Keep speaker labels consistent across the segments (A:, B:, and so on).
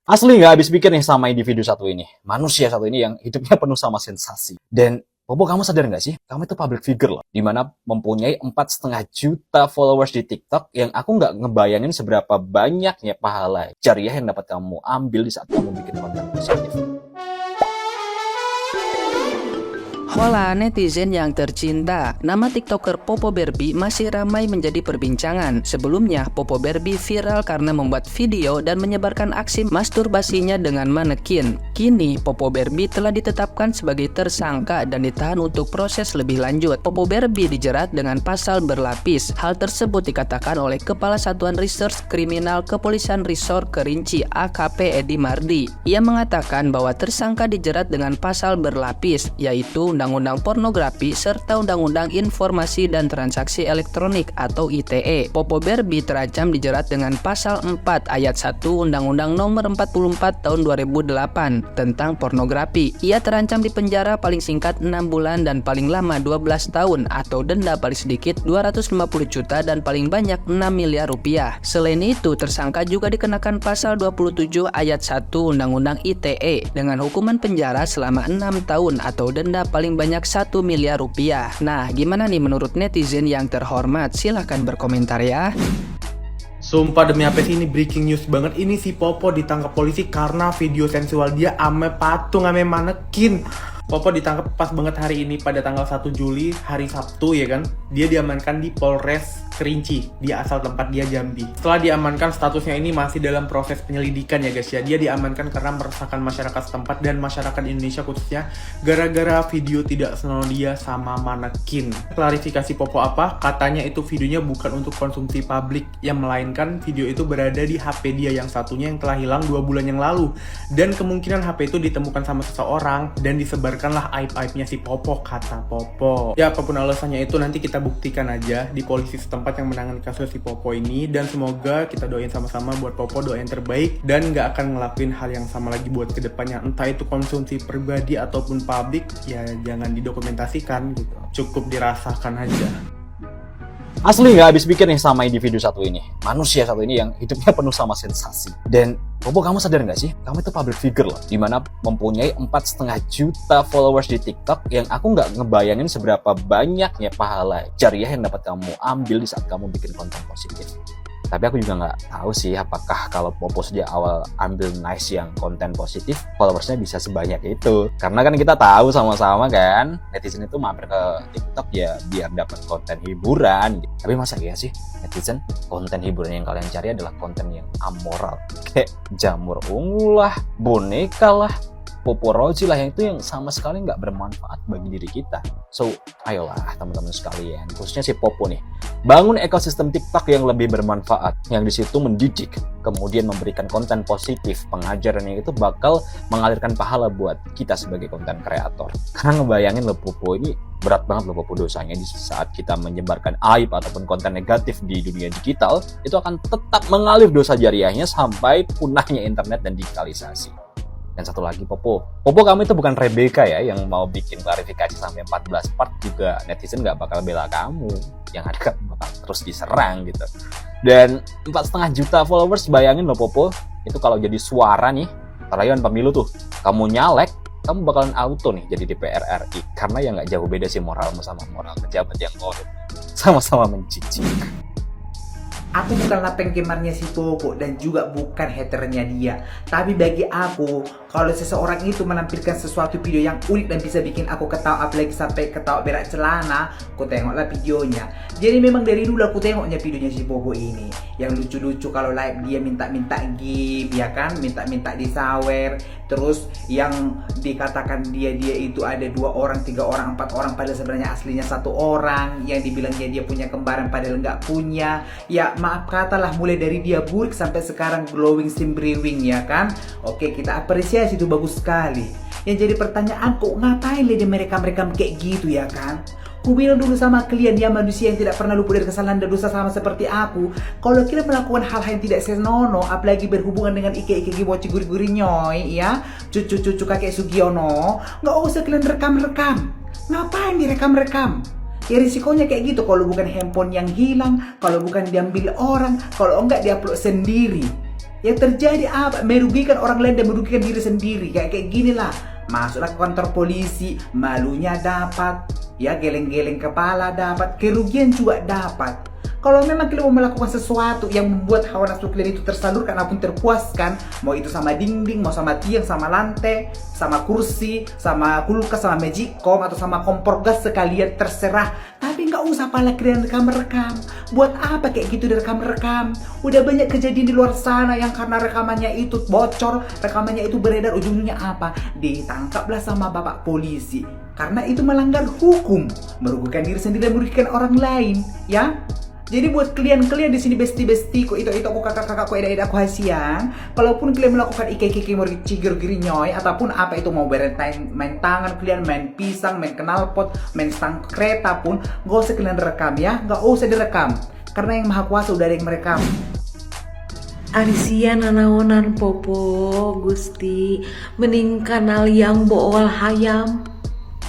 A: Asli nggak habis pikir nih sama individu satu ini. Manusia satu ini yang hidupnya penuh sama sensasi. Dan Bobo, kamu sadar nggak sih? Kamu itu public figure loh. Dimana mempunyai 4,5 juta followers di TikTok yang aku nggak ngebayangin seberapa banyaknya pahala jariah yang dapat kamu ambil di saat kamu bikin konten positif.
B: Hola netizen yang tercinta, nama tiktoker Popo Barbie masih ramai menjadi perbincangan. Sebelumnya, Popo Barbie viral karena membuat video dan menyebarkan aksi masturbasinya dengan manekin. Kini, Popo Barbie telah ditetapkan sebagai tersangka dan ditahan untuk proses lebih lanjut. Popo Barbie dijerat dengan pasal berlapis. Hal tersebut dikatakan oleh Kepala Satuan Reserse Kriminal Kepolisian Resort Kerinci AKP Edi Mardi. Ia mengatakan bahwa tersangka dijerat dengan pasal berlapis, yaitu Undang-Undang Pornografi serta Undang-Undang Informasi dan Transaksi Elektronik atau ITE. Popo Barbie terancam dijerat dengan pasal 4 ayat 1 Undang-Undang Nomor 44 Tahun 2008 tentang pornografi. Ia terancam dipenjara paling singkat 6 bulan dan paling lama 12 tahun atau denda paling sedikit 250 juta dan paling banyak 6 miliar rupiah. Selain itu, tersangka juga dikenakan pasal 27 ayat 1 Undang-Undang ITE dengan hukuman penjara selama 6 tahun atau denda paling banyak 1 miliar rupiah. Nah, gimana nih menurut netizen yang terhormat? Silahkan berkomentar ya.
C: Sumpah demi apa sih, ini breaking news banget. Ini si Popo ditangkap polisi karena video sensual dia ame patung, ame manekin. Popo ditangkap pas banget hari ini pada tanggal 1 Juli, hari Sabtu ya kan. Dia diamankan di Polres Kerinci, dia asal tempat dia Jambi. Setelah diamankan, statusnya ini masih dalam proses penyelidikan ya guys ya. Dia diamankan karena meresahkan masyarakat setempat dan masyarakat Indonesia khususnya gara-gara video tidak senonoh dia sama manekin. Klarifikasi Popo apa? Katanya itu videonya bukan untuk konsumsi publik, yang melainkan video itu berada di HP dia yang satunya yang telah hilang 2 bulan yang lalu. Dan kemungkinan HP itu ditemukan sama seseorang dan disebarkanlah aib-aibnya si Popo, kata Popo. Ya apapun alasannya itu nanti kita buktikan aja di polisi setempat yang menangani kasus si Popo ini, dan semoga kita doain sama-sama buat Popo, doa yang terbaik dan nggak akan ngelakuin hal yang sama lagi buat kedepannya, entah itu konsumsi pribadi ataupun publik. Ya jangan didokumentasikan gitu, cukup dirasakan aja.
A: Asli nggak habis pikir nih sama individu satu ini. Manusia satu ini yang hidupnya penuh sama sensasi. Dan Bobo, kamu sadar nggak sih? Kamu itu public figure loh. Dimana mempunyai 4,5 juta followers di TikTok yang aku nggak ngebayangin seberapa banyaknya pahala jariah yang dapat kamu ambil di saat kamu bikin konten positif. Tapi aku juga nggak tahu sih apakah kalau Popo sejak awal ambil nice yang konten positif, followersnya bisa sebanyak itu. Karena kan kita tahu sama-sama kan, netizen itu mampir ke TikTok ya biar dapat konten hiburan. Tapi masa iya sih netizen konten hiburan yang kalian cari adalah konten yang amoral? Kayak jamur ungu lah, boneka lah, poporoji lah, yang itu yang sama sekali nggak bermanfaat bagi diri kita. So, ayolah teman-teman sekalian, khususnya si Popo nih, bangun ekosistem TikTok yang lebih bermanfaat, yang di situ mendidik, kemudian memberikan konten positif, pengajaran yang itu bakal mengalirkan pahala buat kita sebagai konten kreator. Karena ngebayangin loh Popo ini berat banget loh Popo dosanya di saat kita menyebarkan aib ataupun konten negatif di dunia digital, itu akan tetap mengalir dosa jariahnya sampai punahnya internet dan digitalisasi. Dan satu lagi Popo, kamu itu bukan Rebecca ya yang mau bikin klarifikasi sampai 14 part juga netizen nggak bakal bela kamu, yang ada bakal terus diserang gitu. Dan 4,5 juta followers, bayangin loh Popo, itu kalau jadi suara nih rayuan pemilu tuh, kamu nyalek, kamu bakalan auto nih jadi DPR RI, karena ya nggak jauh beda sih moralmu sama moral pejabat yang korup, sama-sama menjijikkan.
D: Aku bukanlah penggemarnya si Popo dan juga bukan haternya dia. Tapi bagi aku, kalau seseorang itu menampilkan sesuatu video yang unik dan bisa bikin aku ketawa, apalagi sampai ketawa berak celana, aku tengoklah videonya. Jadi memang dari dulu aku tengoknya videonya si Popo ini. Yang lucu-lucu kalau live dia minta-minta gift, ya kan? Minta-minta disawer. Terus yang dikatakan dia itu ada 2 orang, 3 orang, 4 orang, padahal sebenarnya aslinya 1 orang. Yang dibilangnya dia punya kembaran padahal nggak punya. Ya maaf katalah, mulai dari dia burik sampai sekarang glowing simbriwing, ya kan. Oke, kita apresiasi, itu bagus sekali. Yang jadi pertanyaan, kok ngapain dia mereka kayak gitu, ya kan? Ku bilang dulu sama kalian, dia manusia yang tidak pernah luput dari kesalahan dan dosa sama seperti aku. Kalau kalian melakukan hal-hal yang tidak senonoh, apalagi berhubungan dengan ike-ike bocil guri-guri nyoy, ya, cucu-cucu kakek Sugiono, nggak usah kalian rekam-rekam. Ngapain direkam-rekam? Ya risikonya kayak gitu, kalau bukan handphone yang hilang, kalau bukan diambil orang, kalau enggak diupload sendiri. Yang terjadi apa? Merugikan orang lain dan merugikan diri sendiri. Kayak gini lah. Masuklah ke kantor polisi, malunya dapat, ya geleng-geleng kepala dapat, kerugian juga dapat. Kalau memang kalian mau melakukan sesuatu yang membuat hawa nafsu kalian itu tersalurkan ataupun terpuaskan, mau itu sama dinding, mau sama tiang, sama lantai, sama kursi, sama kulkas, sama magicom, atau sama kompor gas sekalian, terserah. Tapi nggak usah pala kalian rekam-rekam. Buat apa kayak gitu direkam-rekam? Udah banyak kejadian di luar sana yang karena rekamannya itu bocor, rekamannya itu beredar, ujung-ujungnya apa? Ditangkaplah sama bapak polisi. Karena itu melanggar hukum, merugikan diri sendiri dan merugikan orang lain, ya. Jadi buat kalian di sini besti-bestiku, itu aku kakak-kakakku, eda-edaku hasian. Kalaupun kalian melakukan iki-iki mau cigir girinyoy ataupun apa itu, mau main tangan kalian, main pisang, main knalpot, main stang kereta pun, gak usah kalian rekam ya, gak usah direkam. Karena yang maha kuasa udah ada yang merekam.
E: Arisia nanaonan popo Gusti, mending kanal yang bool hayam,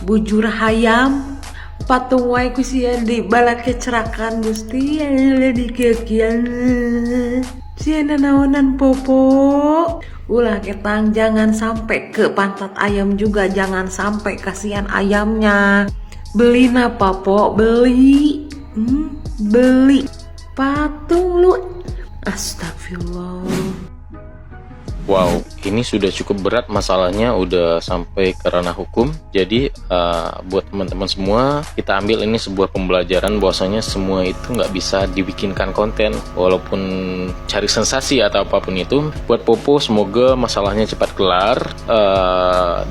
E: bujur hayam. Patung wae ku sia di balat kecerakan Gusti, aya di kekian sia nanaonan popo. Ulah ketang, jangan sampai ke pantat ayam juga, jangan sampai kasihan ayamnya. Beli napa po? Beli beli patung lu. Astagfirullah.
F: Wow, ini sudah cukup berat masalahnya, udah sampai ke ranah hukum. Jadi buat teman-teman semua, kita ambil ini sebuah pembelajaran bahwasanya semua itu nggak bisa dibikinkan konten, walaupun cari sensasi atau apapun itu. Buat Popo, semoga masalahnya cepat kelar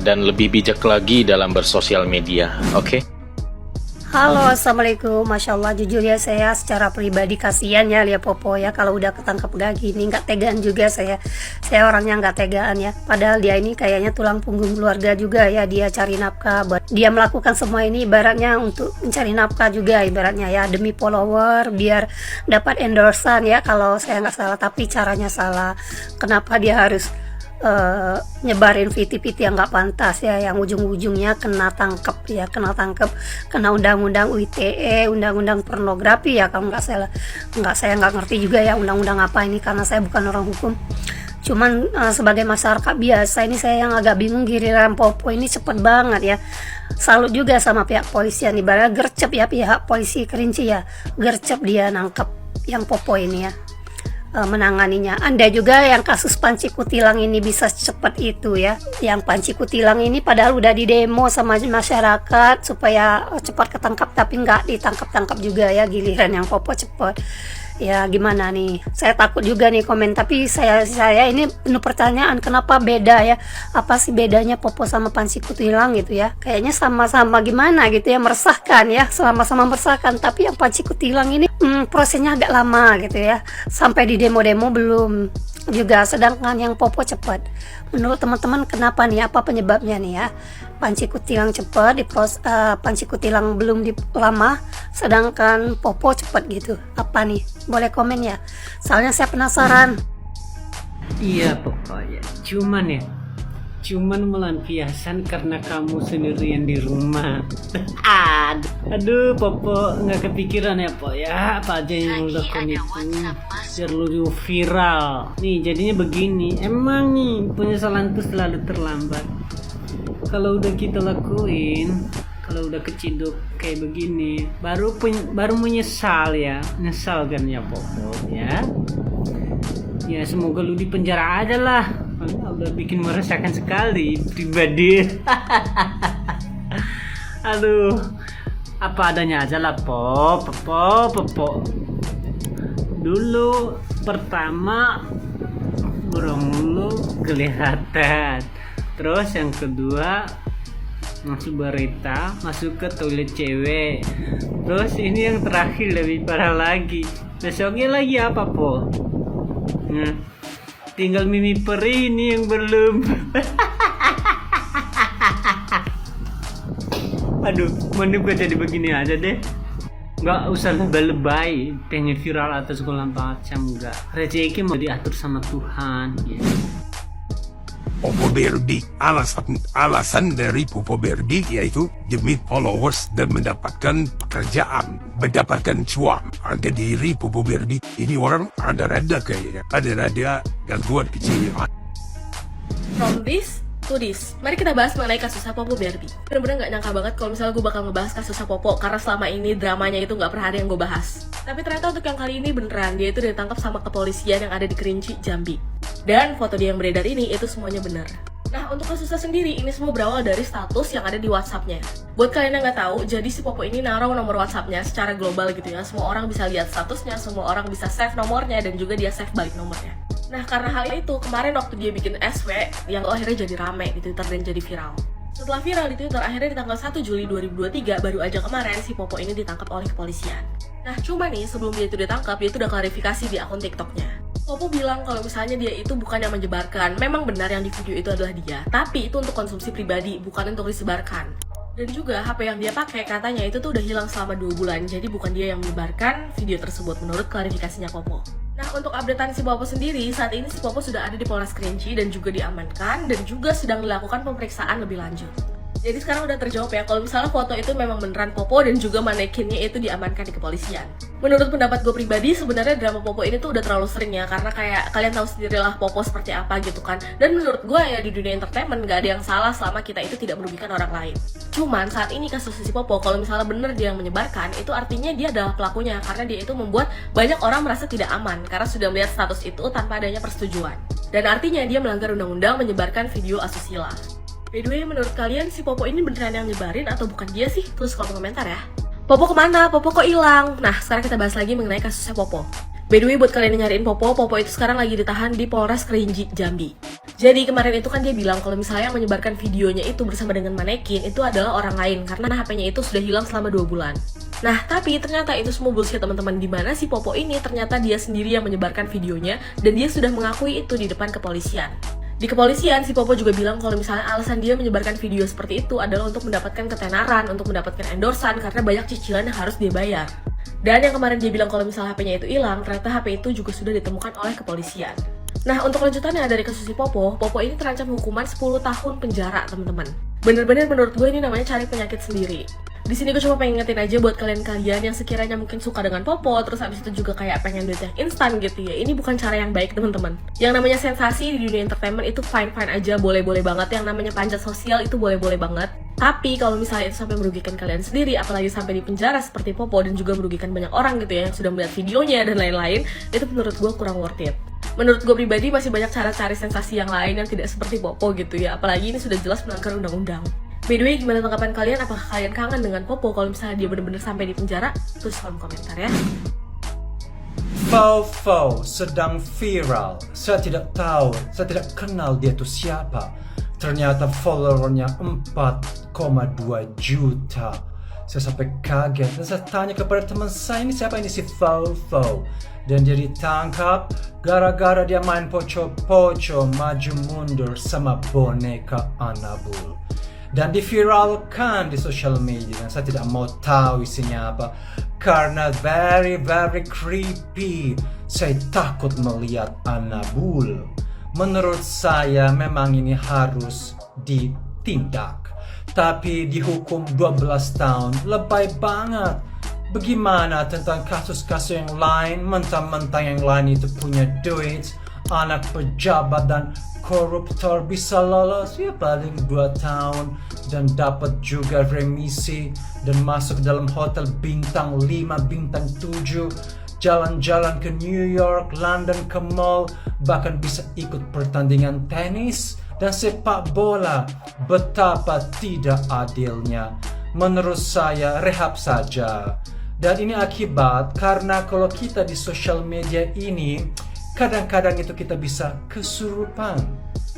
F: dan lebih bijak lagi dalam bersosial media. Oke?
G: Halo, assalamualaikum. Masya Allah, jujur ya saya secara pribadi kasihan ya lihat Popo ya, kalau udah ketangkep gak gini, nggak tegaan juga saya orangnya nggak tegaan ya. Padahal dia ini kayaknya tulang punggung keluarga juga ya, dia cari nafkah, buat dia melakukan semua ini ibaratnya untuk mencari nafkah juga ibaratnya ya, demi follower, biar dapat endorsan ya kalau saya nggak salah. Tapi caranya salah. Kenapa dia harus nyebarin VT-VT yang nggak pantas ya, yang ujung-ujungnya kena tangkep, kena undang-undang ITE, undang-undang pornografi ya kalau nggak salah. Saya nggak ngerti juga ya undang-undang apa ini, karena saya bukan orang hukum. Cuman sebagai masyarakat biasa ini saya yang agak bingung, giliran Popo ini cepet banget ya. Salut juga sama pihak polisian, ibaratnya gercep ya pihak polisi Kerinci ya, gercep dia nangkep yang Popo ini ya, menanganinya. Anda juga yang kasus Panci Kutilang ini bisa cepat itu ya. Yang Panci Kutilang ini padahal udah di demo sama masyarakat supaya cepat ketangkap, tapi nggak ditangkap-tangkap juga ya, giliran yang Popo cepat. Ya gimana nih, saya takut juga nih komen, tapi saya ini penuh pertanyaan, kenapa beda ya, apa sih bedanya Popo sama Panci Kutilang gitu ya. Kayaknya sama-sama gimana gitu ya, meresahkan ya, sama-sama meresahkan. Tapi yang Panci Kutilang ini prosesnya agak lama gitu ya, sampai di demo-demo belum juga, sedangkan yang Popo cepat. Menurut teman-teman kenapa nih, apa penyebabnya nih ya, Panci Kutilang cepat Panci Kutilang belum lama, sedangkan Popo cepat gitu, apa nih, boleh komen ya, soalnya saya penasaran.
H: Iya pokoknya cuman melampiaskan karena kamu sendirian di rumah. Aduh Popo nggak kepikiran ya Po ya, apa aja yang lu lakukan itu biar lu viral nih. Jadinya begini, emang nih penyesalan tuh selalu terlambat. Kalau udah kita lakuin, kalau udah keciduk kayak begini, baru menyesal ya, nyesal kan ya Popo ya. Ya semoga lu di penjara aja lah, karena udah bikin meresahkan sekali pribadi. Aduh, apa adanya aja lah Popo. Dulu pertama burung lu kelihatan, terus yang kedua masuk berita, masuk ke toilet cewek, terus ini yang terakhir lebih parah lagi, besoknya lagi apa Po? Nah, tinggal Mimi Peri ini yang belum. Aduh, mending gue jadi begini aja deh. Nggak usah lebay-lebay, pengen viral atau segala macam, enggak. Rezeki mau diatur sama Tuhan. Ya.
I: Popo Berbi. Alasan dari Popo Berbi yaitu demi followers dan mendapatkan pekerjaan, mendapatkan cuan. Harga diri Popo Berbi ini orang ada kayaknya, ada gangguan kejiwaan.
J: From this to this, mari kita bahas mengenai kasusnya Popo Berbi. Bener-bener gak nyangka banget kalau misalnya gue bakal ngebahas kasusnya Popo, karena selama ini dramanya itu gak pernah ada yang gue bahas. Tapi ternyata untuk yang kali ini beneran, dia itu ditangkap sama kepolisian yang ada di Kerinci, Jambi. Dan foto dia yang beredar ini itu semuanya benar. Nah, untuk kasusnya sendiri, ini semua berawal dari status yang ada di WhatsApp-nya. Buat kalian yang nggak tahu, jadi si Popo ini naruh nomor WhatsApp-nya secara global gitu ya. Semua orang bisa lihat statusnya, semua orang bisa save nomornya, dan juga dia save balik nomornya. Nah, karena hal itu, kemarin waktu dia bikin SW, yang akhirnya jadi rame di Twitter dan jadi viral. Setelah viral di Twitter, akhirnya di tanggal 1 Juli 2023, baru aja kemarin si Popo ini ditangkap oleh kepolisian. Nah, cuma nih, sebelum dia itu ditangkap, dia itu udah klarifikasi di akun TikTok-nya. Popo bilang kalau misalnya dia itu bukan yang menyebarkan, memang benar yang di video itu adalah dia, tapi itu untuk konsumsi pribadi, bukan untuk disebarkan. Dan juga HP yang dia pakai katanya itu tuh udah hilang selama 2 bulan, jadi bukan dia yang menyebarkan video tersebut menurut klarifikasinya Popo. Nah, untuk updatean si Popo sendiri, saat ini si Popo sudah ada di Polres Kerinci dan juga diamankan dan juga sedang dilakukan pemeriksaan lebih lanjut. Jadi sekarang udah terjawab ya kalau misalnya foto itu memang beneran Popo dan juga manekinnya itu diamankan di kepolisian. Menurut pendapat gue pribadi, sebenarnya drama Popo ini tuh udah terlalu sering ya, karena kayak kalian tahu sendirilah Popo seperti apa gitu kan. Dan menurut gue ya di dunia entertainment gak ada yang salah selama kita itu tidak merugikan orang lain. Cuman saat ini kasus si Popo, kalau misalnya bener dia yang menyebarkan, itu artinya dia adalah pelakunya, karena dia itu membuat banyak orang merasa tidak aman karena sudah melihat status itu tanpa adanya persetujuan. Dan artinya dia melanggar undang-undang menyebarkan video asusila. By the way, menurut kalian si Popo ini beneran yang nyebarin atau bukan dia sih? Tulis kolom komentar ya. Popo kemana? Popo kok hilang? Nah, sekarang kita bahas lagi mengenai kasusnya Popo. By the way, buat kalian yang nyariin Popo, Popo itu sekarang lagi ditahan di Polres Kerinci, Jambi. Jadi kemarin itu kan dia bilang kalau misalnya yang menyebarkan videonya itu bersama dengan manekin itu adalah orang lain karena HP-nya itu sudah hilang selama 2 bulan. Nah, tapi ternyata itu semua bullshit teman-teman, dimana si Popo ini ternyata dia sendiri yang menyebarkan videonya dan dia sudah mengakui itu di depan kepolisian. Di kepolisian, si Popo juga bilang kalau misalnya alasan dia menyebarkan video seperti itu adalah untuk mendapatkan ketenaran, untuk mendapatkan endorsan karena banyak cicilan yang harus dia bayar. Dan yang kemarin dia bilang kalau misalnya HP-nya itu hilang, ternyata HP itu juga sudah ditemukan oleh kepolisian. Nah, untuk lanjutannya dari kasus si Popo, Popo ini terancam hukuman 10 tahun penjara, teman-teman. Bener-bener menurut gue ini namanya cari penyakit sendiri. Di sini gue cuma pengen ngingetin aja buat kalian-kalian yang sekiranya mungkin suka dengan Popo, terus habis itu juga kayak pengen duit yang instan gitu ya. Ini bukan cara yang baik, teman-teman. Yang namanya sensasi di dunia entertainment itu fine-fine aja, boleh-boleh banget. Yang namanya panjat sosial itu boleh-boleh banget. Tapi kalau misalnya itu sampai merugikan kalian sendiri, apalagi sampai di penjara seperti Popo dan juga merugikan banyak orang gitu ya yang sudah melihat videonya dan lain-lain, itu menurut gue kurang worth it. Menurut gue pribadi masih banyak cara cari sensasi yang lain yang tidak seperti Popo gitu ya. Apalagi ini sudah jelas melanggar undang-undang. By the way, gimana tanggapan kalian? Apakah kalian kangen dengan Popo kalau misalnya dia benar-benar sampai di penjara? Tulis kolom komentar ya.
K: Fau sedang viral. Saya tidak tahu, saya tidak kenal dia itu siapa. Ternyata followernya 4,2 juta. Saya sampai kaget dan saya tanya kepada teman saya, ini siapa ini si Fau? Dan dia ditangkap gara-gara dia main poco-poco maju mundur sama boneka Annabelle. Dan diviralkan di social media dan saya tidak mau tahu isinya apa karena very creepy. Saya takut melihat Annabelle. Menurut saya memang ini harus ditindak, tapi dihukum 12 tahun lebay banget. Bagaimana tentang kasus-kasus yang lain, mentang-mentang yang lain itu punya duit, anak pejabat dan koruptor bisa lolos ya paling 2 tahun dan dapat juga remisi dan masuk dalam hotel bintang 5, bintang 7, jalan-jalan ke New York, London, ke mall, bahkan bisa ikut pertandingan tenis dan sepak bola. Betapa tidak adilnya. Menurut saya rehab saja. Dan ini akibat karena kalau kita di social media ini kadang-kadang itu kita bisa kesurupan.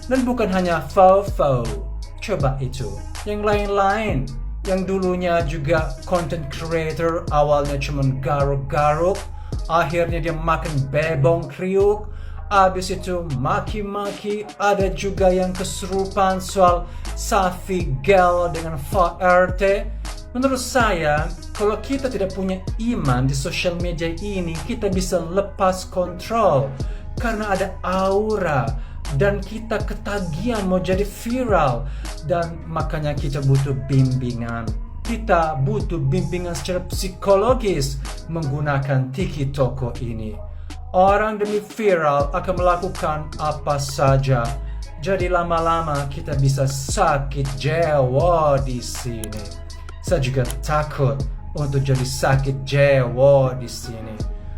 K: Dan bukan hanya Fau. Coba itu. Yang lain-lain. Yang dulunya juga content creator. Awalnya cuma garuk-garuk. Akhirnya dia makan bebong kriuk. Abis itu maki-maki. Ada juga yang kesurupan soal Safi Gel dengan Fa RT. Menurut saya, kalau kita tidak punya iman di social media ini, kita bisa lepas kontrol. Karena ada aura dan kita ketagihan mau jadi viral, dan makanya kita butuh bimbingan. Kita butuh bimbingan secara psikologis menggunakan TikTok ini. Orang demi viral akan melakukan apa saja. Jadi lama-lama kita bisa sakit jiwa di sini. Saya juga takut untuk jadi sakit jiwa di sini.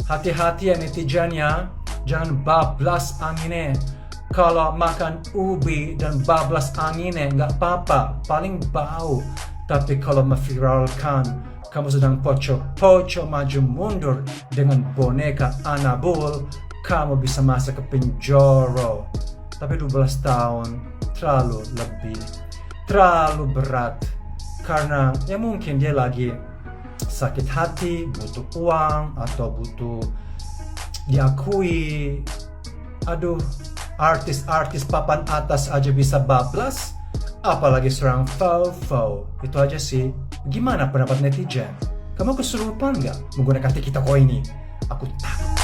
K: Hati-hati ya netizennya, jangan bablas anginnya. Kalau makan ubi dan bablas anginnya nggak apa-apa, paling bau. Tapi kalau memviralkan, kamu sedang poco-poco maju mundur dengan boneka Anabul, kamu bisa masuk ke penjara. Tapi 12 tahun terlalu lebih, terlalu berat. Karena ya mungkin dia lagi sakit hati, butuh uang, atau butuh diakui. Aduh, artis-artis papan atas aja bisa bablas, apalagi seorang faux-faux. Itu aja sih. Gimana pendapat netizen? Kamu kesurupan nggak menggunakan TikTok ini? Aku takut.